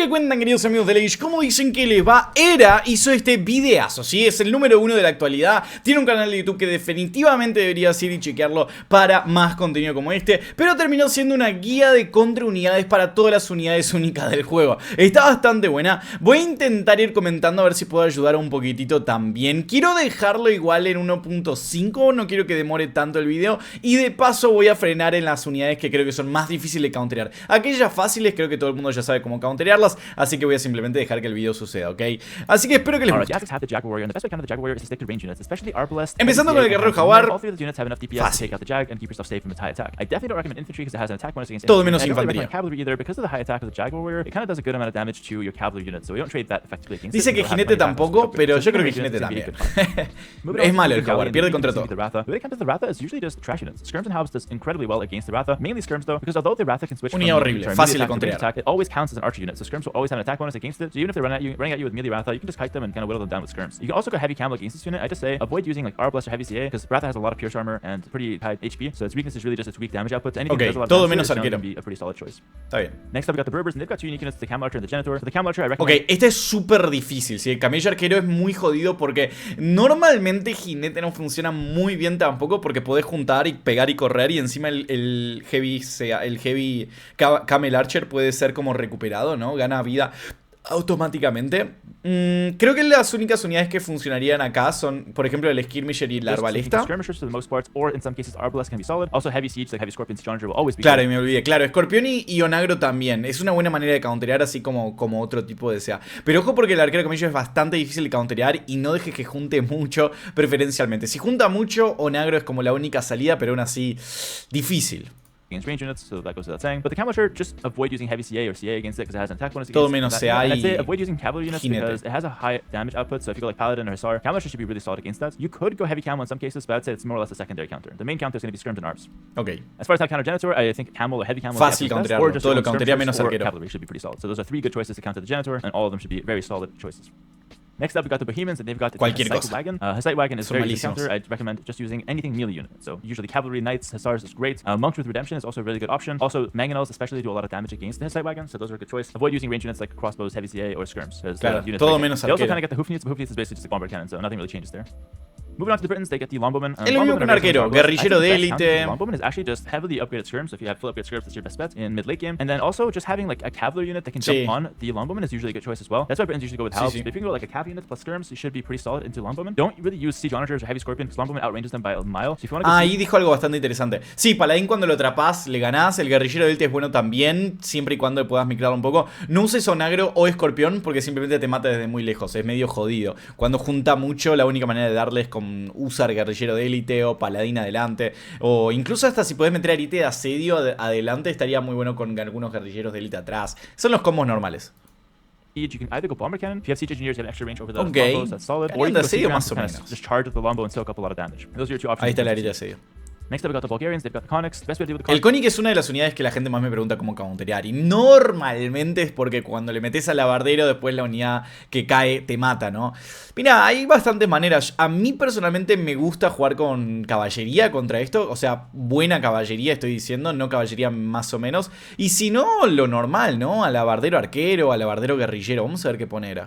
que cuentan, queridos amigos de Age? ¿Cómo dicen que les va? Hera hizo este videazo, ¿sí? Es el número 1 de la actualidad. Tiene un canal de YouTube que definitivamente deberías ir y chequearlo para más contenido como este. Pero terminó siendo una guía de contraunidades para todas las unidades únicas del juego. Está bastante buena. Voy a intentar ir comentando a ver si puedo ayudar un poquitito también. Quiero dejarlo igual en 1.5. No quiero que demore tanto el video. Y de paso voy a frenar en las unidades que creo que son más difíciles de counterear. Aquellas fáciles creo que todo el mundo ya sabe cómo counterearlas, así que voy a simplemente dejar que el video suceda, ¿ok? Así que espero que les guste. Empezando con el guerrero jaguar, fácil. Todo menos infantería. Dice que jinete tampoco, pero yo creo que jinete también. Es malo el jaguar, pierde contra todo. Unidad horrible, fácil de counterear. Counts as an archer unit, so skirms will always have an attack bonus against it. So even if they're running at you with melee Ratha, you can just kite them and kind of whittle them down with skirms. You can also go heavy camo against this unit. I just say avoid using like Arbalest or heavy CA because Ratha has a lot of pierce armor and pretty high HP. So its weakness is really just its weak damage output. Anything that does a lot of todo damage menos arquero. be a pretty solid choice. Está bien. Next up we got the Berbers and they've got two unique units, the Camo Archer and the Genitor. So the Camo Archer I recommend. Ok, este es súper difícil, ¿sí? El camello arquero es muy jodido porque normalmente jinete no funciona muy bien tampoco porque podés juntar y pegar y correr y encima el heavy camel archer puede ser como recuperado, ¿no? Gana vida automáticamente. Creo que las únicas unidades que funcionarían acá son, por ejemplo, el skirmisher y la arbalesta. Claro, y me olvidé. Claro, escorpión y onagro también. Es una buena manera de counterear, así como otro tipo de sea. Pero ojo porque el arquero camello es bastante difícil de counterear y no dejes que junte mucho, preferencialmente. Si junta mucho, onagro es como la única salida, pero aún así difícil. Against range units, so that goes without saying. But the Camo Archer, just avoid using heavy CA or CA against it because it has an attack bonus against it. Todo menos CA y I'd say avoid using cavalry units jinete. because it has a high damage output. So if you go like Paladin or Hussar, Camo Archer should be really solid against that. You could go heavy Camo in some cases, but I'd say it's more or less a secondary counter. The main counter is going to be skirms and arbs. Okay. As far as that counter Genitor, I think Camel or heavy Camel fácil counterearlo, todo lo counterea menos arquero. Cavalry should be pretty solid. So those are three good choices to counter the Genitor, and all of them should be very solid choices. Next up, we got the Bohemians, and they've got the Hussite Wagon. Hussite Wagon is very easy to counter. I'd recommend just using anything melee unit. So usually cavalry, knights, hussars is great. Monks with redemption is also a really good option. Also, mangonels especially do a lot of damage against the Hussite Wagon, so those are a good choice. Avoid using range units like crossbows, heavy CA, or skirms. Claro, todo menos they also arquero. kind of get the hoof units, but hoof units is basically just a bombard cannon, so nothing really changes there. Moving on to the Britons, they get the Longbowmen. Es lo mismo que un arquero, guerrillero de élite. Longbowman is actually just heavily upgraded skirms, so if you have full upgraded skirms, that's your best bet in mid-late game. And then also just having like a cavalry unit that can jump on the Longbowman is usually a good choice as well. That's why Britons usually go with halves. But if you can go like a cav unit plus skirms, you should be pretty solid into Longbowmen. Don't really use siege onagers or heavy scorpion because Longbowman outranges them by a mile. So if you want to ahí dijo algo bastante interesante. Sí, paladín cuando lo atrapás le ganás. El guerrillero de élite es bueno también, siempre y cuando puedas micrarlo un poco. No uses onagro o escorpión porque simplemente te mata desde muy lejos. Es medio jodido. Cuando junta mucho, la única manera de darle es con usar guerrillero de élite o paladín adelante. O incluso hasta si podés meter a élite de asedio adelante, estaría muy bueno con algunos guerrilleros de élite atrás. Son los combos normales. You can either go bomber cannon. If you have siege engineers, you have extra range over the okay. longbows. That's solid. Or you can go más o menos. Just charge with the longbow and soak up a lot of damage. Those are your two options. Ahí está la élite de asedio. Next up, we got the Bulgarians. They've got the Conics. The best way to deal with the El Conic es una de las unidades que la gente más me pregunta cómo counterear. Y normalmente es porque cuando le metes al labardero, después la unidad que cae te mata, ¿no? Mira, hay bastantes maneras. A mí personalmente me gusta jugar con caballería contra esto. O sea, buena caballería estoy diciendo, no caballería más o menos. Y si no, lo normal, ¿no? Al labardero arquero, al labardero guerrillero. Vamos a ver qué poner.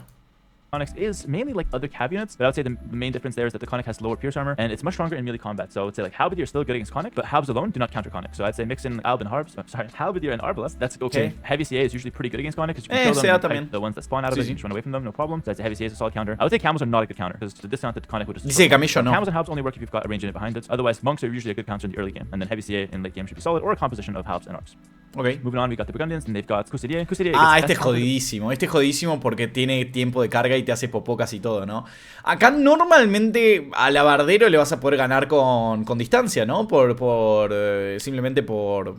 Conics is mainly like other cav units, but I would say the main difference there is that the Conic has lower pierce armor and it's much stronger in melee combat. So I would say like Halberdier is still good against Conic, but Halbs alone do not counter Conic. So I'd say mix in Alb and Harbs. Sorry, Halberdier and Arbalest. That's okay. Sí. Heavy CA is usually pretty good against Conic because you can kill them. Like, the ones that spawn out of it, you can just run away from them, no problem. So I'd say heavy CA is a solid counter. I would say Camels are not a good counter because the discount that Conic would just. Dice Camello no. Camels and Halbs only work if you've got a range unit behind it. Otherwise, monks are usually a good counter in the early game, and then heavy CA in late game should be solid or a composition of Halbs and Arcs. Okay. Moving on, we got the Burgundians and they've got Custodia. Este es jodidísimo. Este es jodidísimo porque tiene tiempo de carga y te hace popó casi todo, ¿no? Acá normalmente al labardero le vas a poder ganar con distancia, ¿no? Simplemente por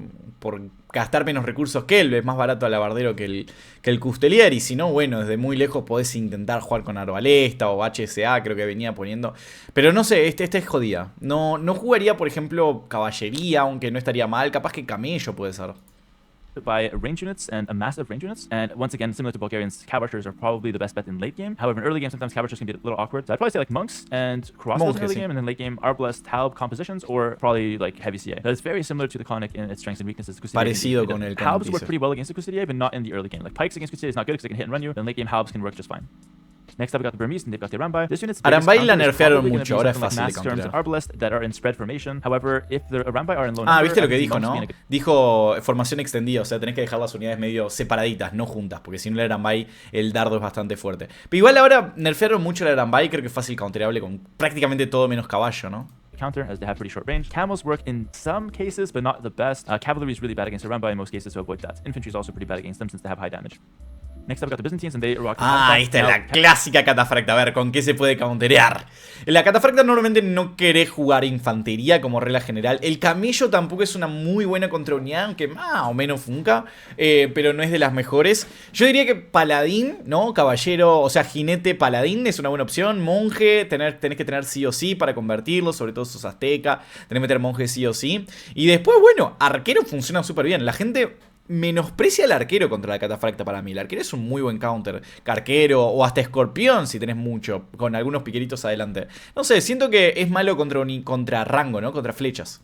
gastar menos recursos que él. Es más barato al labardero que el Custelier. Y si no, bueno, desde muy lejos podés intentar jugar con arbalesta o HSA, creo que venía poniendo. Pero no sé, este es jodida. No jugaría, por ejemplo, caballería, aunque no estaría mal. Capaz que camello puede ser. by range units and a massive range units. And once again, similar to Bulgarians, cav archers are probably the best bet in late game. However, in early game, sometimes cav archers can be a little awkward. So I'd probably say like monks and crossbows in early game, and then late game arbalest, halb compositions, or probably like heavy CA. That is very similar to the Conic in its strengths and weaknesses. Parecido con el halbs work pretty well against the Custodia, but not in the early game. Like pikes against Custodia is not good because they can hit and run you. Then late game halbs can work just fine. Next up, we got the Burmese, and they've got the Arambai. This unit's Arambai la nerfearon mucho, ahora es fácil de counterear. Arbalest that are in spread formation. However, if the Arambai are in low number, viste lo que dijo, ¿no? Dijo formación extendida, o sea, tenés que dejar las unidades medio separaditas, no juntas, porque si no el Arambai, el dardo es bastante fuerte. Pero igual ahora nerfearon mucho el Arambai, creo que es fácil counterable con prácticamente todo menos caballo, ¿no? Counter as they have pretty short range. Camels work in some cases, but not the best. Cavalry is really bad against Arambai in most cases, so avoid that. Infantry is also pretty bad against them since they have high damage. Next up, we got the Byzantines, and they rock the esta es la clásica catafracta. A ver, ¿con qué se puede counterear? En la catafracta normalmente no querés jugar infantería como regla general. El camello tampoco es una muy buena contraunidad, aunque más o menos funca, pero no es de las mejores. Yo diría que paladín, ¿no? Caballero, o sea, jinete paladín es una buena opción. Monje, tenés que tener sí o sí para convertirlo, sobre todo si sos azteca. Tenés que meter monje sí o sí. Y después, bueno, arquero funciona súper bien. La gente menosprecia al arquero contra la catafracta para mí. El arquero es un muy buen counter. Arquero o hasta escorpión si tenés mucho, con algunos piqueritos adelante. No sé, siento que es malo contra rango, ¿no? Contra flechas.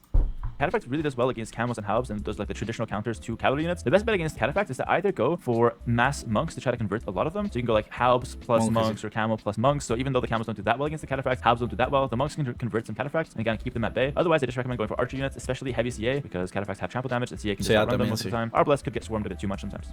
Cataphract really does well against camels and halbs and does like the traditional counters to cavalry units. The best bet against Cataphract is to either go for mass monks to try to convert a lot of them. So you can go like halbs plus monks or camel plus monks. So even though the camels don't do that well against the Cataphract, halbs don't do that well, the monks can convert some Cataphracts and again keep them at bay. Otherwise, I just recommend going for archer units, especially heavy CA, because Cataphracts have trample damage and CA can just outrun them most of the time. Arbalest could get swarmed a bit too much sometimes.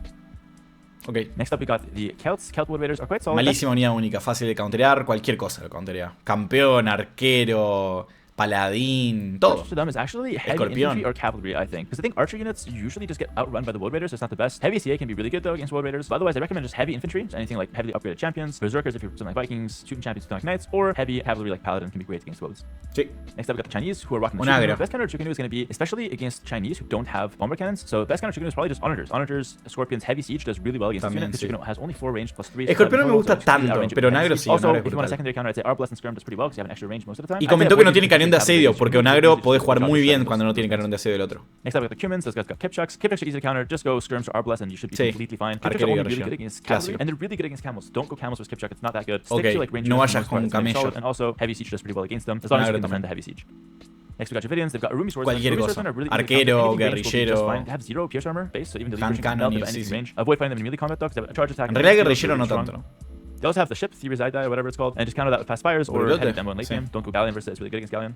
Okay. Next up, we got the Celts. Celt Wood Raiders are quite solid. Malísima unidad única, fácil de counterear, cualquier cosa lo counterea. Campeón, arquero, paladín, todo. To them is actually heavy infantry or cavalry, I think. Because I think archer units usually just get outrun by the Wood Raiders, so it's not the best. Heavy CA can be really good though against Wood Raiders. But otherwise, I recommend just heavy infantry, so anything like heavily upgraded champions, berserkers if you're something like Vikings, shooting champions, like knights, or heavy cavalry like paladin can be great against Woes. Sí. Next up, we got the Chinese who are rocking the Shukenu. Best counter Shukenu is going to be, especially against Chinese who don't have bomber cannons. So best counter Shukenu is probably just onagers. Onagers, Scorpions, heavy siege does really well against this unit. Shukenu has only 4 range plus 3. Escorpión no me gusta tanto, pero onagro sí. Also, if you want a secondary counter, I'd say Arbalest and Skirm does pretty well because you have an extra range most of the time. Y comentó que no tiene cañón de asedio, porque onagro puede jugar muy bien cuando no tiene cañón de asedio del otro. Next up, we got the Cumans. Those guys got Kipchucks. Kipchucks are easy to counter. Just go Skirms or Arbalest and you should be completely fine. Kipchucks are only really good against cavalry, and they're really good against camels. Don't go camels with Kipchuck. It's not that good. Stick to like range. No vayas con camello. And also, heavy siege does pretty well against them, as long as you can defend the heavy siege. Next, we got Javidians. They've got Arumi swords. Cualquier cosa. Really arquero, guerrillero. They have 0 pierce armor base, so even though hand cannon, range, avoid fighting them in melee combat though, because they have a charge attack. En realidad guerrillero no tanto, ¿no? They also have the ship, Theories or whatever it's called, and just counter that with fast fires or heavy demo in late game. Don't go Galleon versus it. It's really good against Galleon.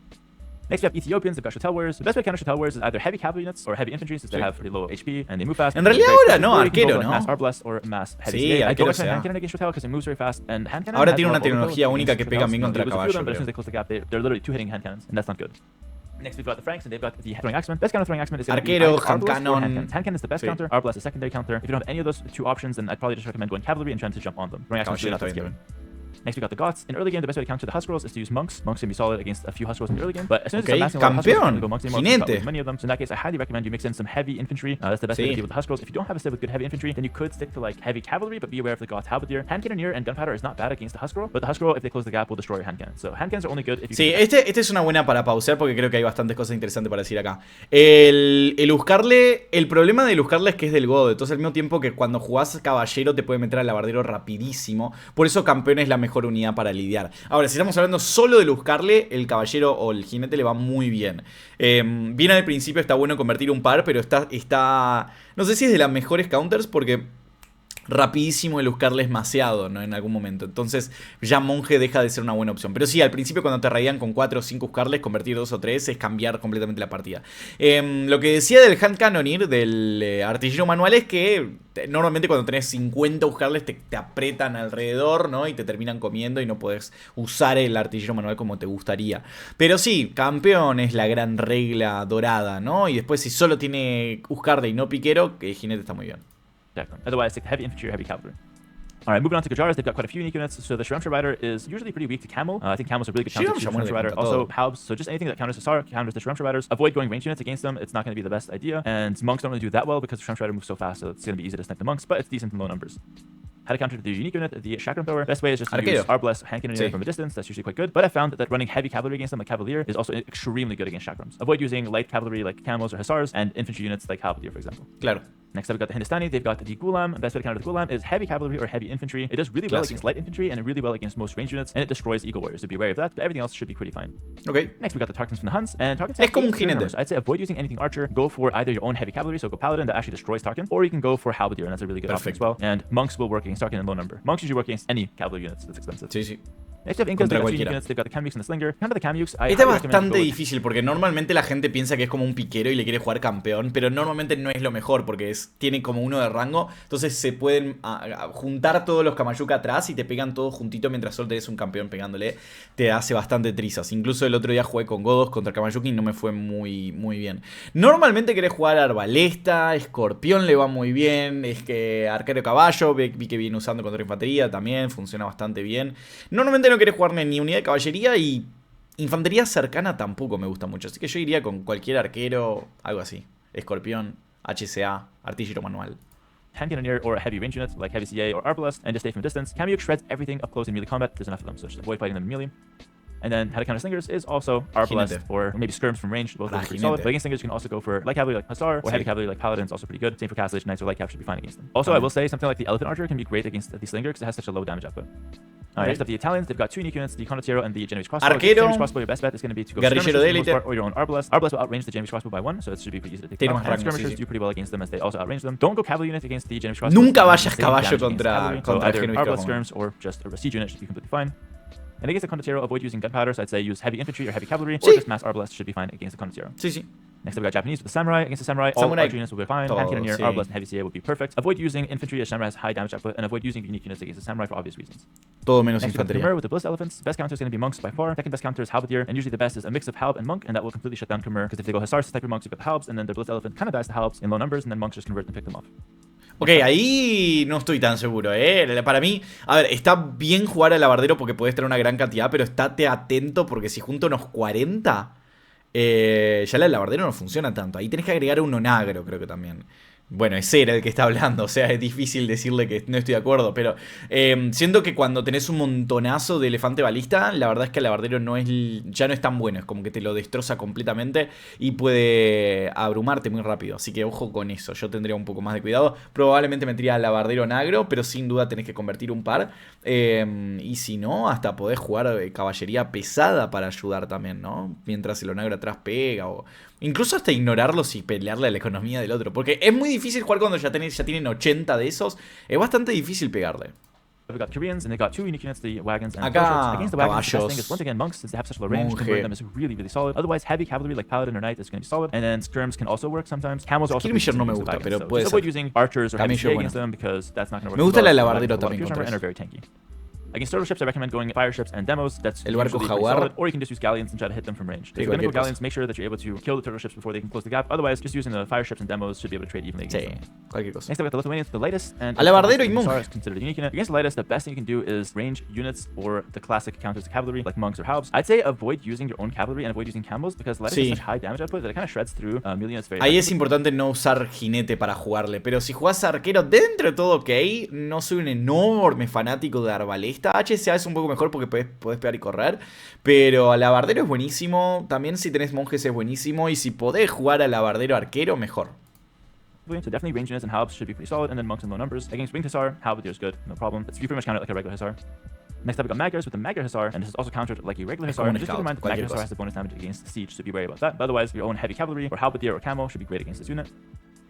Next, we have Ethiopians. They've got Shuttle Warriors. The best way to counter Shuttle Warriors is either heavy cavalry units or heavy infantry, since they have pretty low HP and they move fast. En realidad ahora no, arquero, ¿no? Mass Arbalest or mass heavy. Sí, I don't arquero hand cannon against Shuttle because it moves very fast, and hand cannon ahora tiene una tecnología única que pega bien contra caballo. But as soon as they close the gap, they're literally 2-hitting hand cannons, and that's not good. Next, we've got the Franks, and they've got the throwing axeman. Best counter throwing axeman is arquero, hand cannon. Hand cannon is the best counter. Arbalest is secondary counter. If you don't have any of those 2 options, then I'd probably just recommend going cavalry and trying to jump on them. Throwing axeman is really not that scary. Next, we got the Goths. In early game, the best way to counter the Husk Rolls is to use monks. Monks can be solid against a few Husk Rolls in the early game, but as soon as it's amassing a lot of Husk Rolls, you go monks anymore. There's many of them. So in that case, I highly recommend you mix in some heavy infantry. That's the best way to deal with the Husk Rolls. If you don't have a set with good heavy infantry, then you could stick to like heavy cavalry, but be aware of the Goth halberdier. Hand cannoneer and gunpowder is not bad against the Husk Roll, but the Husk Roll, if they close the gap, will destroy your hand cannon. So hand cannons are only good if you. Sí, este es una buena para pausar porque creo que hay bastantes cosas interesantes para decir acá. El buscarle, el problema del buscarle es que es del godo. Entonces al mismo tiempo que cuando jugás caballero te puede meter al labardero rapidísimo. Por eso campeón es la mejor unidad para lidiar. Ahora, si estamos hablando solo de buscarle, el caballero o el jinete le va muy bien. Bien al principio está bueno convertir un par, pero está no sé si es de las mejores counters porque rapidísimo el buscarle es maseado, ¿no? En algún momento. Entonces ya monje deja de ser una buena opción. Pero sí, al principio cuando te raían con 4 o 5 buscarles, convertir 2 o 3 es cambiar completamente la partida. Lo que decía del hand cannoneer, del artillero manual, es que normalmente cuando tenés 50 buscarles te apretan alrededor, ¿no? Y te terminan comiendo y no podés usar el artillero manual como te gustaría. Pero sí, campeón es la gran regla dorada, ¿no? Y después si solo tiene buscarle y no piquero, el jinete está muy bien. Otherwise, stick to heavy infantry or heavy cavalry. Alright, moving on to Gujaras, they've got quite a few unique units. So the Shramshar Rider is usually pretty weak to Camel. I think Camel's a really good counter to Shramshar Rider. Also, Halbs, so just anything that counters Asar, counters the Shramshar Riders. Avoid going range units against them, it's not going to be the best idea. And monks don't really do that well because the Shramshar Rider moves so fast, so it's going to be easy to snipe the monks, but it's decent in low numbers. How to counter the unique unit, the chakram thrower. Best way is just to Arquero. use Arbalest hand cannoneer Sí. from a distance. That's usually quite good. But I found that running heavy cavalry against them, like Cavalier, is also extremely good against chakrams. Avoid using light cavalry like camels or hussars, and infantry units like Halberdier, for example. Claro. Next up, we've got the Hindustani. They've got the Ghulam. Best way to counter the Ghulam is heavy cavalry or heavy infantry. It does really well Clásico. against light infantry and really well against most ranged units, and it destroys eagle warriors. So be wary of that, but everything else should be pretty fine. Ok. Next, we got the Tartans from the Huns, and Tartans Es have como un 8 clear jinete. numbers. I'd say avoid using anything archer. Go for either your own heavy cavalry, so go paladin that actually destroys Tarkin, or you can go for halberdier, and that's a really good option as well. And monks will work against Tarkin in low number. Monks usually work against any cavalry units that's expensive. Sí, sí. Next, you have Incas. Contra They've got 2 cualquiera. units. They've got the Kamyuks and the Slinger. Counter the Kamyuks. I Esta es highly recommend bastante go with- difícil porque normalmente la gente piensa que es como un piquero y le quiere jugar campeón, pero normalmente no es lo mejor porque tiene como uno de rango, entonces se pueden juntar todos los Kamayuka atrás y te pegan todos juntito mientras solo tenés un campeón pegándole, te hace bastante trizas. Incluso el otro día jugué con Godos contra Kamayuki y no me fue muy bien. Normalmente querés jugar Arbalesta, Escorpión le va muy bien, es que Arquero Caballo, vi que viene usando contra infantería también, funciona bastante bien. Normalmente no querés jugar ni unidad de caballería y infantería cercana tampoco me gusta mucho, así que yo iría con cualquier arquero, algo así. Escorpión, HCA, artillero manual. hand cannoneer or a heavy range unit like heavy CA or Arbalest, and just stay from a distance. Kamyuk shreds everything up close in melee combat. There's enough of them, so just avoid fighting them in melee. And then how to counter slingers is also Arbalest Jinete. or maybe skirms from range. Both of those are pretty Jinete. solid. But against slingers, you can also go for light cavalry like Hussar or heavy cavalry like Paladins, also pretty good. Same for Castlage, Knights or Light Cap should be fine against them. Also, I will say something like the Elephant Archer can be great against the Slinger because it has such a low damage output. Next up, the Italians. They've got 2 unique units, the Condottiero and the Genoese Crossbow. Arquero. Genoese Crossbow, your best bet is going to be to go Guerrillero skirmishers for the de most élite. part, or your own Arbalest. Arbalest will outrange the Genoese Crossbow by 1, so it should be pretty easy to take Tiene them más out. And rango, skirmishers sí, sí. do pretty well against them as they also outrange them. Don't go cavalry unit against the Genoese Crossbow. Nunca It's vayas the same caballo damage against contra cavalry, so either either Genoese Arbalest Crossbow. skirms or just a siege unit should be completely fine. And against the Condottiero, avoid using gunpowder, so I'd say use heavy infantry or heavy cavalry, or Sí. just mass Arbalest should be fine against the Condottiero. Sí, sí. Next up, we got Japanese with the Samurai. Against the Samurai, all Samurai. archer units will be fine. Todo, Hand cannoneer, sí. Arbalest, and heavy CA would be perfect. Avoid using infantry as Samurai has high damage output, and avoid using unique units against the Samurai for obvious reasons. Todo menos Next, we got the Khmer infantería. with the Bliss Elephants. Best counter is going to be monks by far. Second best counter is Halberdier, and usually the best is a mix of Halb and monk, and that will completely shut down Khmer. Because if they go Hussars to sniper monks, you've got the Halbs, and then the Bliss Elephant kind of dies to Halbs in low numbers, and then monks just convert and pick them off. Ok, ahí no estoy tan seguro, Para mí, a ver, está bien jugar al alabardero porque podés tener una gran cantidad, pero estate atento porque si junto unos 40, ya el alabardero no funciona tanto. Ahí tenés que agregar un onagro, creo que también. Bueno, es Hera el que está hablando, o sea, es difícil decirle que no estoy de acuerdo, pero siento que cuando tenés un montonazo de elefante balista, la verdad es que el alabardero ya no es tan bueno, es como que te lo destroza completamente y puede abrumarte muy rápido, así que ojo con eso, yo tendría un poco más de cuidado, probablemente metería al alabardero negro, pero sin duda tenés que convertir un par, y si no, hasta podés jugar caballería pesada para ayudar también, ¿no? Mientras el onagro atrás pega o... Incluso hasta ignorarlos y pelearle a la economía del otro. Porque es muy difícil jugar cuando ya tienen 80 de esos. Es bastante difícil pegarle. We've got Koreans, and they got 2 unique units, the wagons and Acá, warships. Against the wagons, the best caballos. thing is, once again, monks, since they have such low range, Monje. converting them is really solid. Otherwise, heavy cavalry like paladin or knight is going to be solid. And then skirms can also work sometimes. Camels are also Skirmisher pretty no me decent gusta, against pero wagons, puede just ser. avoid using archers or heavy Camello, CA bueno. against them because that's not going to work. Me gusta el as well. alabardero A lot of también pierce contra armor and eso. are very tanky. Against turtle ships, I recommend going fire ships and demos. That's El barco usually pretty jaguar. solid. Or you can just use galleons and try to hit them from range. If you're going to go galleons, make sure that you're able to kill the turtle ships before they can close the gap. Otherwise, just using the fire ships and demos should be able to trade evenly against Sí, them. cualquier cosa. Next up, we got the Lithuanians, the lightest, and Alabardero y Hussar monje. is considered a unique unit. Against the lightest, the best thing you can do is range units or the classic counters to cavalry, like monks or halbs. I'd say avoid using your own cavalry and avoid using camels because lightest Sí. has such high damage output that it kind of shreds through melee units very Ahí effectively. es importante no usar jinete para jugarle. Pero si jugás arquero, dentro de todo ok. No soy un enorme fanático de arbalesta. HCA es un poco mejor porque podés pegar y correr. Pero alabardero es buenísimo. También si tenés monjes es buenísimo. Y si podés jugar alabardero arquero, mejor. So definitely range units and halbs should be pretty solid, and then monks in low numbers. Against winged hussar, halberdier is good, no problem. You pretty much count it like a regular hussar. Next up, we got Magyars with the Magyar Hussar, and this is also countered like a regular Hussar. como un And just keep in mind, the scout, Magyar cualquier Hussar cosa. has the bonus damage against siege, so be wary about that. But otherwise, your own heavy cavalry, or halberdier, or camo should be great against this unit.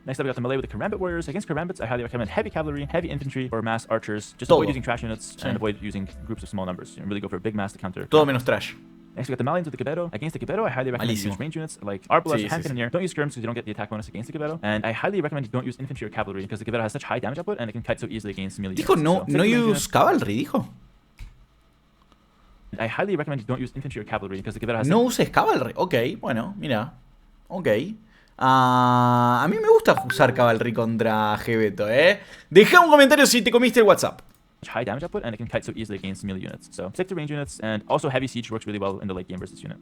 Next up, we got the melee with the Karambit warriors. Against Karambits, I highly recommend heavy cavalry, heavy infantry, or mass archers. Just Todo. avoid using trash units Sí. and avoid using groups of small numbers. And really go for a big mass to counter. Todo menos trash. Next, we got the Malians with the Gibetto. Against the Gibetto, I highly recommend you Malísimo. use range units like Arbalest, Sí, Hand sí, sí. Cannoneer. Don't use skirms because you don't get the attack bonus against the Gibetto. And I highly recommend you don't use infantry or cavalry because the Gibetto has such high damage output and it can kite so easily against melee Dijo units. no, So, no stick to range use units. cavalry, dijo. I highly recommend you don't use infantry or cavalry because the Gibetto has No uses cavalry. Ok, bueno, mira. Ok. A mí me gusta usar cavalry contra Gebeto, Deja un comentario si te comiste el WhatsApp. such high damage output and it can kite so easily against melee units. So stick to range units, and also heavy siege works really well in the late game versus unit.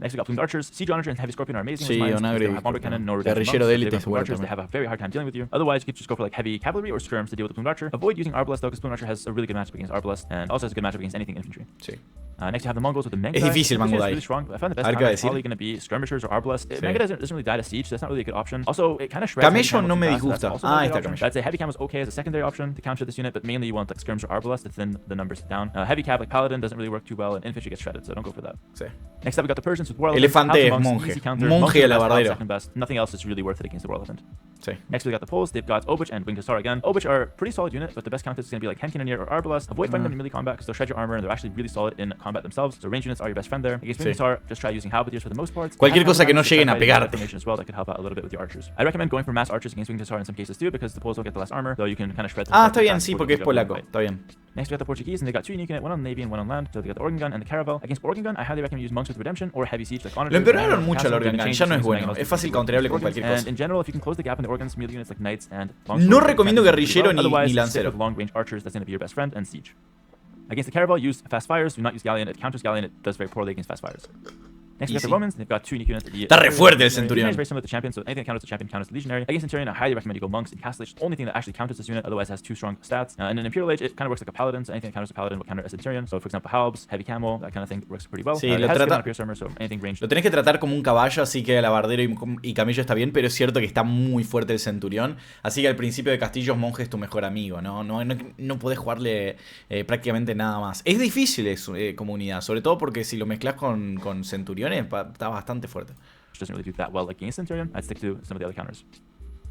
Next, we got plumed archers. Siege archer and heavy scorpion are amazing. Sí, Onagri, guerrillero de élite es bueno también. They have a very hard time dealing with you. Otherwise, you could just go for like heavy cavalry or skirms to deal with the plumed archer. Avoid using arbalest though, because plumed archer has a really good matchup against arbalest and also has a good matchup against anything infantry. Sí. Next, you have the Mongols with the Mengdai. Es difícil Mangudai. Really strong, but I find the best counter is probably going to be skirmishers or arbalest. Sí. Mengdai doesn't really die to siege, so that's not really a good option. Also, it kind of shreds. Camello no me disgusta. Está Camello. I'd say heavy cam is okay as a secondary option to counter this unit, but mainly you want like skirms or arbalest to thin the numbers down. Heavy cav like paladin doesn't really work too well, and infantry gets shredded, so don't go for that. Sí. Next up, we got the Persians with war Elefante es monje. Monje alabardero. Nothing else is really worth it against the war elephant. Sí. Next, we got the Poles. They've got Obuch and Winged Hussar again. Obuch are pretty solid unit, but the best counters is going to be like Henkinanir or Arbalest. Avoid fighting them in melee combat because they'll shred your armor and they're actually really solid in combat themselves. So range units are your best friend there. Against Winged Hussar, just try using halberdiers for the most part. Cualquier cosa que no lleguen a pegarte. As well, that could help out a little bit with the archers. I recommend going for mass archers against Winged Hussar in some cases too, because the Poles don't get the less armor, though you can kind of shred them. Está bien, sí, porque es polaco. Está bien. Next, we got the Portuguese, and they got two unique units, one on the navy and one on land. So they got the Organ Gun and the Caravel. Against Organ Gun, I highly recommend use Monks with Redemption or Heavy Siege like Honor. Lo empeoraron mucho al Organ Gun, ya no es bueno. Es fácil counterable con cualquier cosa. And in general, if you can close the gap in the organs, melee units like Knights and no recomiendo guerrillero ni lancero. Long range archers, that's going to be your best friend, and siege. Against the Caravel, use fast fires. Do not use Galleon. It counters Galleon. It does very poorly against fast fires. Next, we got the Romans. They've got two unique units. Está re fuerte el Centurión. Is very similar to Champion, so anything that counters the Champion counters the Legionary. Against Centurion, I highly recommend you go Monks and Castellage. The only thing that actually counters this unit, otherwise has two strong stats. And in Imperial Age, it kind of works like a Paladin, so anything that counters a Paladin will counter a Centurion. So, for example, Halbs, Heavy Camo, that kind of thing works pretty well. Sí, lo tenés que tratar como un caballo, así que alabardero y camello está bien, pero es cierto que está muy fuerte el Centurión. Así que al principio de Castillos, monje es tu mejor amigo, no podés jugarle prácticamente nada más. Es difícil eso, como unidad, sobre todo porque si lo mezclas con Centuriones, está bastante fuerte. Which doesn't really do that well against Centurion. I'd stick to some of the other counters.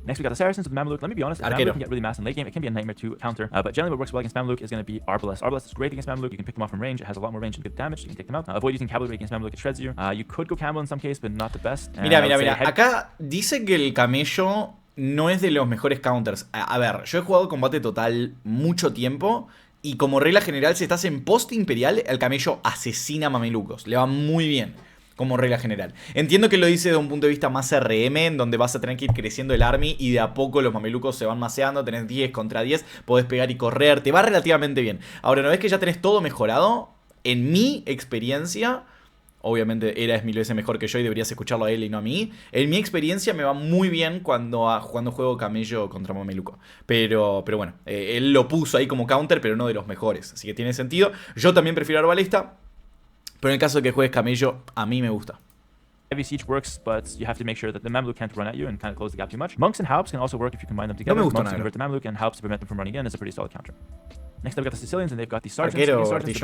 Next, we got the Saracens with Mameluke. Let me be honest, Mameluke can get really mass in late game. It can be a nightmare to counter, but generally what works well against Mameluke is going to be Arbalest. Arbalest is great against Mameluke. You can pick them off from range. It has a lot more range and good damage. You can take them out. Avoid using cavalry against Mameluke. It shreds you. You could go camel in some case, but not the best. Mira. Acá dice que el camello no es de los mejores counters. A ver, yo he jugado combate total mucho tiempo. Y como regla general, si estás en post imperial, el camello asesina mamelucos. Le va muy bien. Como regla general. Entiendo que lo dice desde un punto de vista más RM, en donde vas a tener que ir creciendo el army y de a poco los mamelucos se van maceando, tenés 10 contra 10, podés pegar y correr, te va relativamente bien. Ahora, una vez que ya tenés todo mejorado, en mi experiencia, obviamente Hera es mil veces mejor que yo y deberías escucharlo a él y no a mí, en mi experiencia me va muy bien cuando juego camello contra mameluco. Pero bueno, él lo puso ahí como counter, pero no de los mejores, así que tiene sentido. Yo también prefiero arbalesta. Pero en el caso de que juegues camello, a mí me gusta. Heavy siege works, but you have to make sure that the Mameluke can't run at you and kind of close the gap too much. Monks and Halbs can also work if you combine them together. Monks can convert to Mameluke and Halbs to prevent them from running in is a pretty solid counter. Next up, we got the Sicilians, and they've got the Sergeants. Sergeants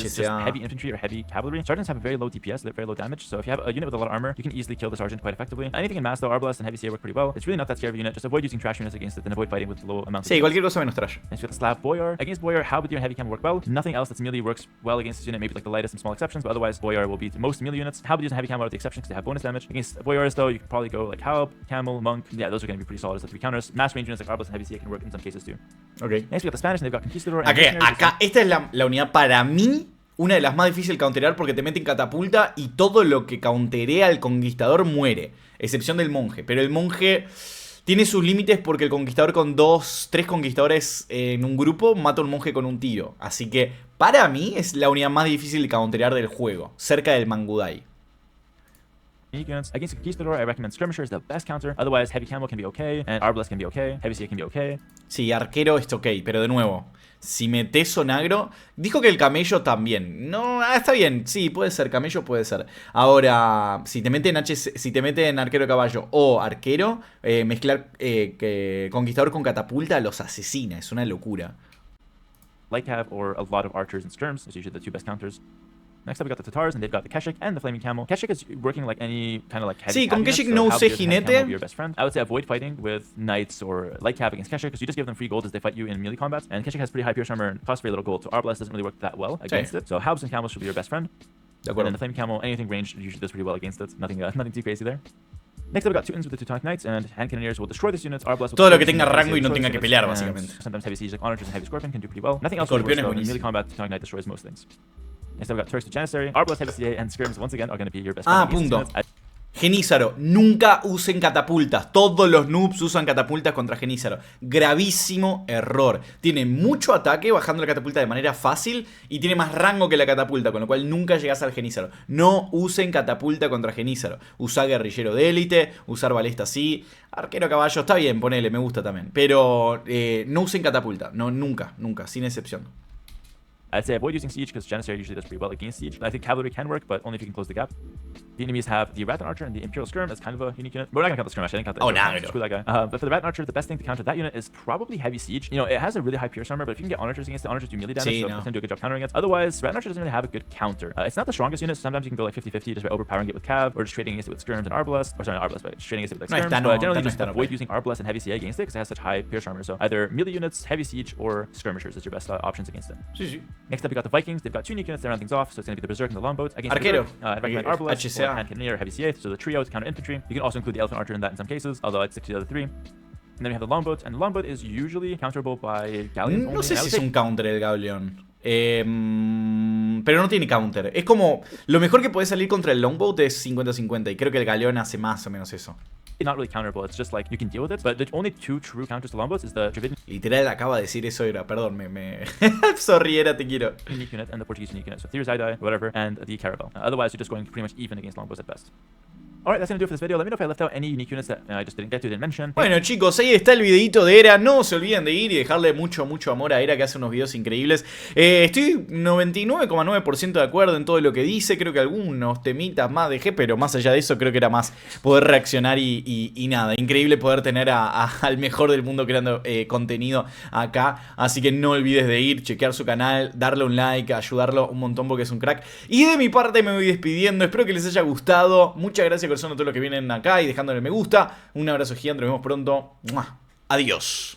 just heavy infantry or heavy cavalry. Sergeants have a very low DPS, they're very low damage, so if you have a unit with a lot of armor, you can easily kill the Sergeant quite effectively. Anything in mass, though, Arbalest and Heavy CA work pretty well. It's really not that scary of a unit, just avoid using trash units against it and avoid fighting with low amounts of cualquier cosa menos trash. Next, we got the Slav Boyar. Against Boyar, Halberdier and Heavy can work well. Nothing else that's melee works well against this unit, maybe like the lightest and small exceptions, but otherwise, Boyar will beat most melee units. Halberdiers and Heavy Cam are the exceptions because they have bonus damage. Against Boyars, though, you can probably go like Halb, Camel, Monk. Yeah, those are going to be pretty solid as the three counters. Mass range units like Arbalest and Heavy CA can work in some cases too. Okay. Next, we got the Spanish, and they've got Conquistador. Acá, esta es la unidad para mí, una de las más difíciles de counterear porque te meten catapulta y todo lo que counterea al conquistador muere. Excepción del monje. Pero el monje tiene sus límites porque el conquistador con 3 conquistadores en un grupo mata a un monje con un tiro. Así que para mí es la unidad más difícil de counterear del juego. Cerca del Mangudai. Against Conquistador, I recommend Skirmisher is the best counter. Otherwise, Heavy Camo can be okay, and Arbalest can be okay, Heavy CA can be okay. Sí, arquero es ok, pero de nuevo, si metes sonagro, dijo que el camello también. No, está bien, sí, puede ser, camello puede ser. Ahora, si te meten arquero de caballo o arquero, mezclar conquistador con catapulta los asesina, es una locura. Light Cav or a lot of archers and skirms is usually the two best counters. Next up, we got the Tatars, and they've got the Keshik and the Flaming Camel. Keshik is working like any kind of like heavy. Sí, con Keshik no usé jinete. Your best friend. I would say avoid fighting with knights or light cav against Keshik because you just give them free gold as they fight you in melee combats. And Keshik has pretty high pierce armor and costs very little gold, so Arbalest doesn't really work that well against it. So Halbs and Camels should be your best friend. And then the Flaming Camel, anything ranged usually does pretty well against it. Nothing too crazy there. Next up, we got Teutons with the Teutonic Knights, and hand cannoneers will destroy this unit. Arbalest will todo lo que tenga rango y no tenga que pelear, básicamente. Sometimes heavy siege like Onagers and heavy Scorpion can do pretty well. Nothing else really works well in melee combat. Teutonic Knight destroys most things. Next up, we got Turks to Janissary. Arbalest, Heavy CA, and Skirms once again are going to be your best friend. Punto. Genízaro, nunca usen catapultas. Todos los noobs usan catapultas contra Genízaro. Gravísimo error. Tiene mucho ataque bajando la catapulta de manera fácil y tiene más rango que la catapulta, con lo cual nunca llegas al Genízaro. No usen catapulta contra Genízaro. Usá guerrillero de élite, usar balesta sí. Arquero caballo, está bien, ponele, me gusta también. Pero no usen catapulta. No, nunca, sin excepción. I'd say avoid using siege because Janissary usually does pretty well against siege. I think cavalry can work, but only if you can close the gap. The enemies have the Rat and Archer and the Imperial Skirm as kind of a unique unit. We're not gonna count the Skirm, actually. I didn't count the Imperial Skirm. Screw that guy. But for the Rat and Archer, the best thing to counter that unit is probably heavy siege. You know, it has a really high pierce armor, but if you can get Onagers against it, Onagers do melee damage, so it's gonna do a good job countering it. Otherwise, Rat and Archer doesn't really have a good counter. It's not the strongest unit, so sometimes you can go like 50-50 just by overpowering it with Cav, or just trading against it with Skirms and Arbalest. Or sorry, not Arbalest, but just trading against it with like Skirms. But generally, just avoid using Arbalest and heavy CA against it because it has such high pierce armor. So either melee units, heavy siege, or skirmishers is your best options against it. Next up, we got the Vikings. They've got 2 unique units to round things off, so it's going to be the Berserk and the Longboat. Against Arquero. I recommend Arbalest, or Hand Cannoneer, or Heavy CA, so the trio to counter infantry. You can also include the Elephant Archer in that in some cases, although I'd stick to the other 3. And then we have the Longboat, and the Longboat is usually counterable by Galleons only. No sé si es un counter el Galeón. Pero no tiene counter. Es como, lo mejor que puede salir contra el Longboat es 50-50, y creo que el Galeón hace más o menos eso. Not really counterable, it's just like you can deal with it, but the only 2 true counters to Longboats is the Dravidian Literal acaba de decir eso, Hera, perdón, sorry, Hera, te quiero. unique unit and the Portuguese unique unit, so There's Idai, whatever, and the Caravel. Otherwise, you're just going pretty much even against Longbows at best. Alright, that's gonna do it for this video. Let me know if I left out any unique units that I just didn't get to, didn't mention. Bueno, chicos, ahí está el videito de Hera. No se olviden de ir y dejarle mucho amor a Hera, que hace unos videos increíbles. Estoy 99,9% de acuerdo en todo lo que dice. Creo que algunos temitas más dejé, pero más allá de eso, creo que era más poder reaccionar y nada. Increíble poder tener al mejor del mundo creando contenido acá. Así que no olvides de ir, chequear su canal, darle un like, ayudarlo un montón porque es un crack. Y de mi parte me voy despidiendo. Espero que les haya gustado. Muchas gracias, corazón, a todos los que vienen acá y dejándole me gusta. Un abrazo gigante, nos vemos pronto. ¡Mua! Adiós.